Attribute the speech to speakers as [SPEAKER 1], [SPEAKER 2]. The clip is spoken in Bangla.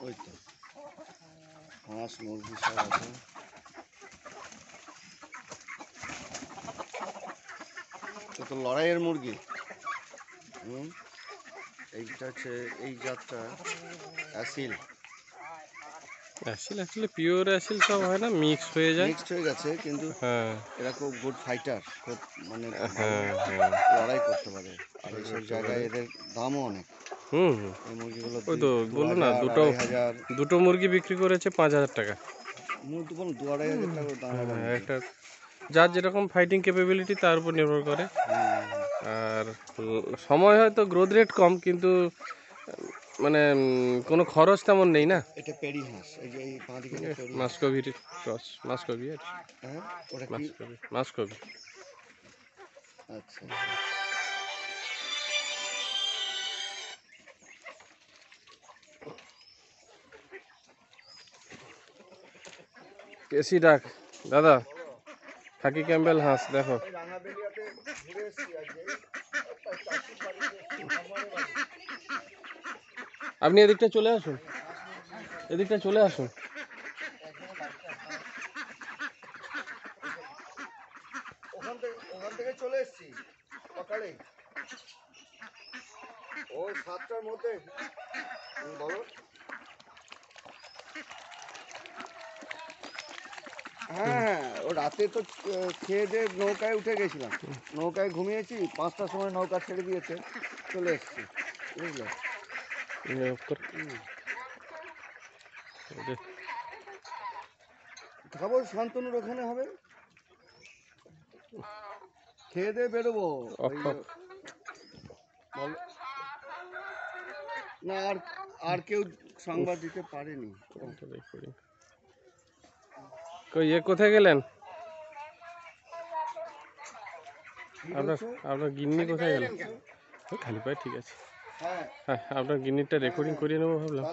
[SPEAKER 1] ওই তো হাঁস মুরগি সব আছে। তো তো লড়াইয়ের মুরগি। এইটা হচ্ছে এই জাতটা অ্যাসিল।
[SPEAKER 2] অ্যাসিল অ্যাকচুয়ালি পিওর অ্যাসিল সব হয় না, মিক্স হয়ে যায়।
[SPEAKER 1] মিক্সড হয়ে গেছে, কিন্তু
[SPEAKER 2] হ্যাঁ
[SPEAKER 1] এরা খুব গুড ফাইটার, খুব মানে ভালো
[SPEAKER 2] হ্যাঁ হ্যাঁ
[SPEAKER 1] লড়াই করতে পারে। আর এইসব জায়গায় এদের দামও অনেক।
[SPEAKER 2] হুম হুম।
[SPEAKER 1] এই মুরগিগুলো
[SPEAKER 2] ওই তো বললো না,
[SPEAKER 1] 2,000 2,500।
[SPEAKER 2] দুটো মুরগি বিক্রি করেছে 5,000 টাকা।
[SPEAKER 1] তো বলুন 2,000-2,500 টাকা করে দাম হবে মুরগি।
[SPEAKER 2] একটা যার যেরকম ফাইটিং ক্যাপাবিলিটি তার উপর নির্ভর করে। আর সময় হয়তো গ্রোথ রেট কম, কিন্তু মানে কোনো খরচ তেমন নেই না।
[SPEAKER 1] এটা পেরি হাঁস, এই যে এই বাঁদিকে যে পেরি হাঁস।
[SPEAKER 2] মাস্কভির ক্রস, মাস্কভি আর
[SPEAKER 1] হ্যাঁ, ওটা কি?
[SPEAKER 2] মাস্কভি, মাস্কভি।
[SPEAKER 1] আচ্ছা,
[SPEAKER 2] কেসি ডাক দাদা, খাকি ক্যাম্বেল হাঁস দেখো। আপনি এদিকটা চলে আসুন, এদিকটা চলে আসুন।
[SPEAKER 1] ওখান থেকে চলে এসেছি সকালে, ওই 7টার মধ্যে। বলো। হ্যাঁ, ও রাতে তো খেয়ে দিয়ে নৌকায় উঠে গেছিলাম, নৌকায় ঘুমিয়েছি, 5টার সময় নৌকা ছেড়ে দিয়েছে, চলে এসেছি, বুঝলে। খাবো শান্তনুর ওখানে হবে, খেয়ে দিয়ে বেরোবো। বলো না, আর কেউ সংবাদ দিতে পারেনি।
[SPEAKER 2] কোথায় গেলেন? আপনার গিন্নি কোথায় গেলেন? খালি পায়ে ঠিক আছে। হ্যাঁ, আপনার গিন্নিটা রেকর্ডিং করিয়ে নেবো ভাবলাম।